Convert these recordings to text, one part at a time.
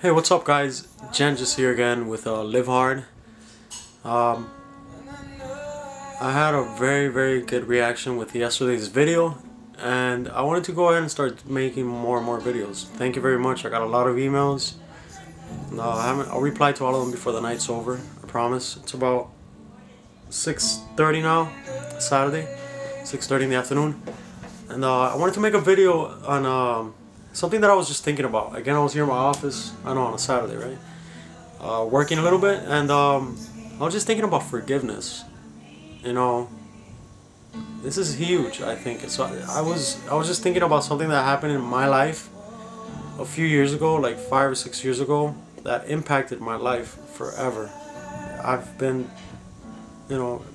Hey, what's up guys? Gengis here again with Live Hard. I had a very good reaction with yesterday's video, and I wanted to go ahead and start making more and more videos. Thank you very much. I got a lot of emails. I'll reply to all of them before the night's over, I promise. It's about 6:30 now, Saturday, 6:30 in the afternoon, and I wanted to make a video on something that I was just thinking about. Again, I was here in my office, I know, on a Saturday, right? Working a little bit, and I was just thinking about forgiveness. You know, this is huge, I think. So I was just thinking about something that happened in my life a few years ago, like 5 or 6 years ago, that impacted my life forever. I've been,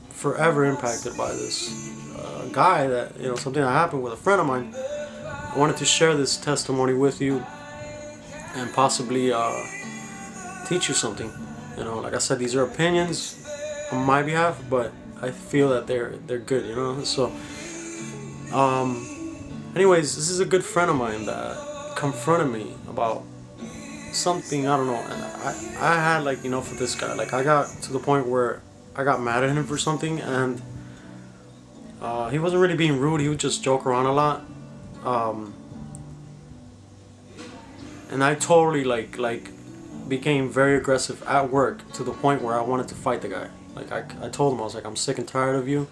forever impacted by this guy that, something that happened with a friend of mine. I wanted to share this testimony with you and possibly teach you something. Like I said, these are opinions on my behalf, but I feel that they're good. So anyways, this is a good friend of mine that confronted me about something, I don't know, and I had like enough of this guy. Like, I got to the point where I got mad at him for something, and he wasn't really being rude. He would just joke around a lot. And I totally like became very aggressive at work, to the point where I wanted to fight the guy. Like, I told him, I was like, I'm sick and tired of you.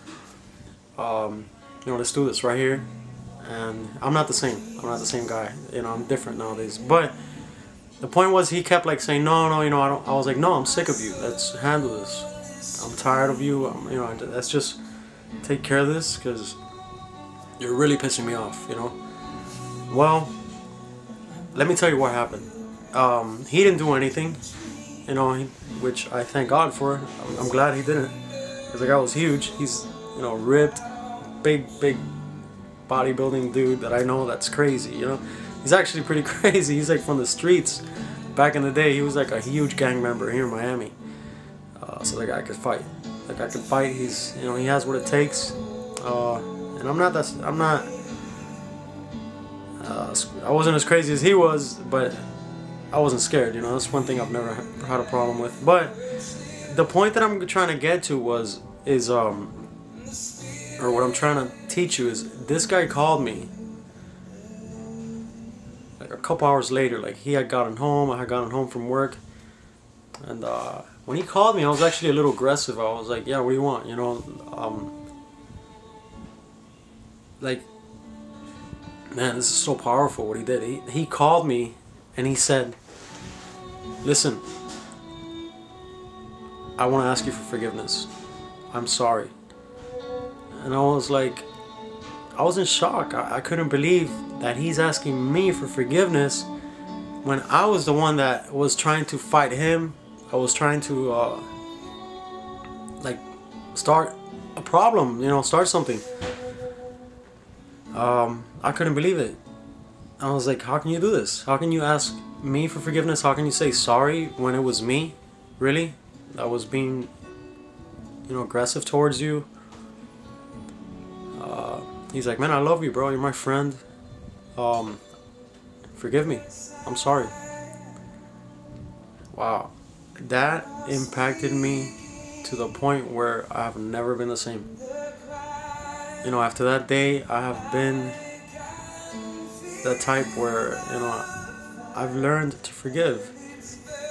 Let's do this right here. And I'm not the same. I'm not the same guy. I'm different nowadays. But the point was, he kept like saying, no, I don't. I was like, no, I'm sick of you. Let's handle this. I'm tired of you. Let's just take care of this, because you're really pissing me off. Well, let me tell you what happened. He didn't do anything, which I thank God for. I'm glad he didn't, because the guy was huge. He's, ripped, big bodybuilding dude that I know that's crazy. He's actually pretty crazy. He's like from the streets. Back in the day, he was like a huge gang member here in Miami. So the guy could fight. The guy could fight. He's, he has what it takes. And I wasn't as crazy as he was, but I wasn't scared. That's one thing I've never had a problem with. But the point that I'm trying to get to or what I'm trying to teach you is, this guy called me like a couple hours later. Like, he had gotten home, I had gotten home from work, and when he called me, I was actually a little aggressive. I was like, yeah, what do you want? Like, man, this is so powerful what he did. He called me and he said, listen, I want to ask you for forgiveness. I'm sorry. And I was like, I was in shock. I couldn't believe that he's asking me for forgiveness when I was the one that was trying to fight him. I was trying to like start a problem, start something. I couldn't believe it. I was like, how can you do this? How can you ask me for forgiveness? How can you say sorry when it was me, really, that was being, aggressive towards you? He's like, man, I love you, bro. You're my friend. Forgive me. I'm sorry. Wow. That impacted me to the point where I have never been the same. After that day, I have been the type where, I've learned to forgive.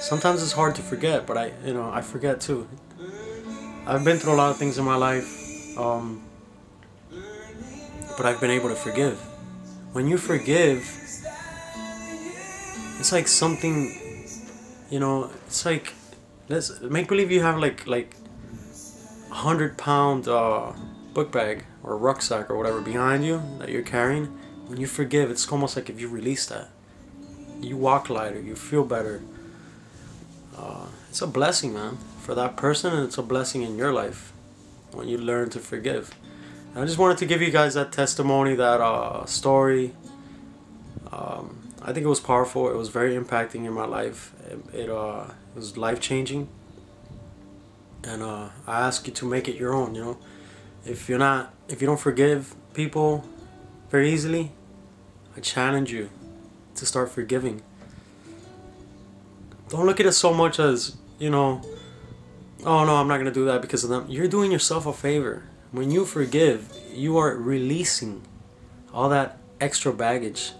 Sometimes it's hard to forget, but I forget too. I've been through a lot of things in my life, but I've been able to forgive. When you forgive, it's like something, it's like, let's make believe you have like 100-pound book bag or rucksack or whatever behind you that you're carrying. When you forgive, it's almost like if you release that, you walk lighter, you feel better. It's a blessing, man, for that person, and it's a blessing in your life when you learn to forgive. And I just wanted to give you guys that testimony, that story. I think it was powerful. It was very impacting in my life. It was life-changing, and I ask you to make it your own. If you don't forgive people very easily, I challenge you to start forgiving. Don't look at it so much as, you know, oh no, I'm not gonna do that because of them. You're doing yourself a favor. When you forgive, you are releasing all that extra baggage.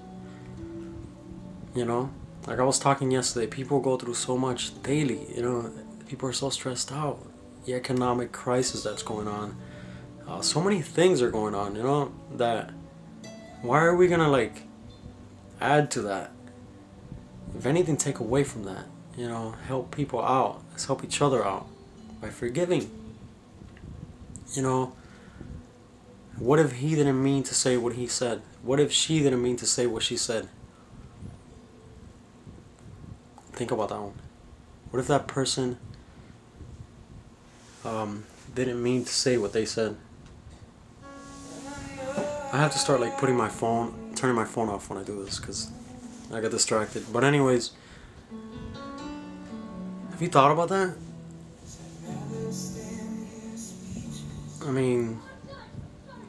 You know, like I was talking yesterday, people go through so much daily. You know, people are so stressed out. The economic crisis that's going on. So many things are going on, you know, that why are we gonna like add to that? If anything, take away from that. You know, help people out. Let's help each other out by forgiving. You know, what if he didn't mean to say what he said? What if she didn't mean to say what she said? Think about that one. What if that person didn't mean to say what they said? I have to start like turning my phone off when I do this because I get distracted. But anyways, have you thought about that? I mean,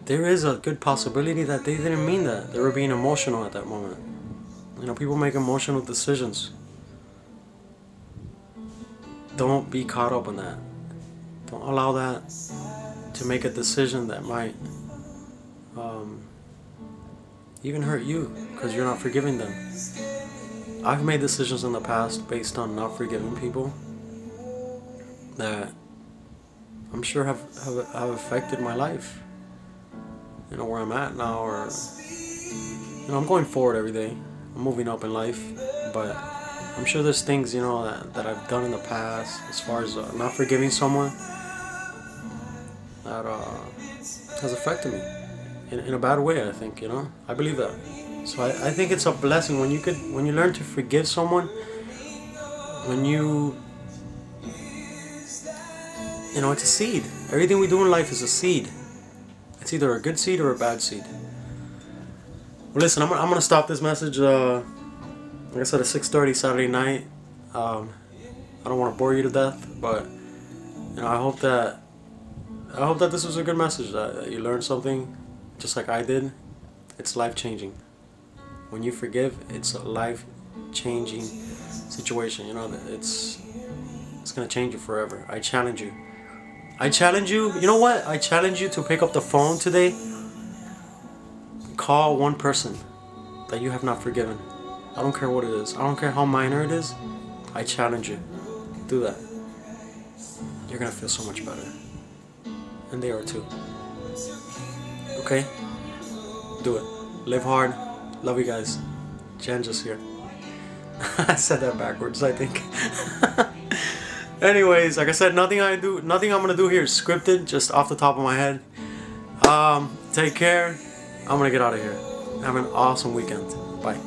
there is a good possibility that they didn't mean that. They were being emotional at that moment. You know, people make emotional decisions. Don't be caught up in that. Don't allow that to make a decision that might even hurt you because you're not forgiving them. I've made decisions in the past based on not forgiving people that I'm sure have affected my life. You know, where I'm at now, or you know, I'm going forward every day. I'm moving up in life, but I'm sure there's things, you know, that I've done in the past as far as not forgiving someone that has affected me in a bad way. I think, you know, I believe that. So I think it's a blessing when you learn to forgive someone, when you know, it's a seed. Everything we do in life is a seed. It's either a good seed or a bad seed. Well, listen, I'm gonna stop this message. Like I said, at 6:30 Saturday night. I don't want to bore you to death, but you know, I hope that this was a good message. That you learned something, just like I did. It's life changing. When you forgive, it's a life changing situation. You know, it's gonna change you forever. I challenge you. You know what? I challenge you to pick up the phone today. Call one person that you have not forgiven. I don't care what it is. I don't care how minor it is. I challenge you. Do that. You're gonna feel so much better. And they are too. Okay? Do it. Live hard. Love you guys. Gengis here. I said that backwards, I think. Anyways, like I said, nothing I'm gonna do here is scripted, just off the top of my head. Take care. I'm gonna get out of here. Have an awesome weekend. Bye.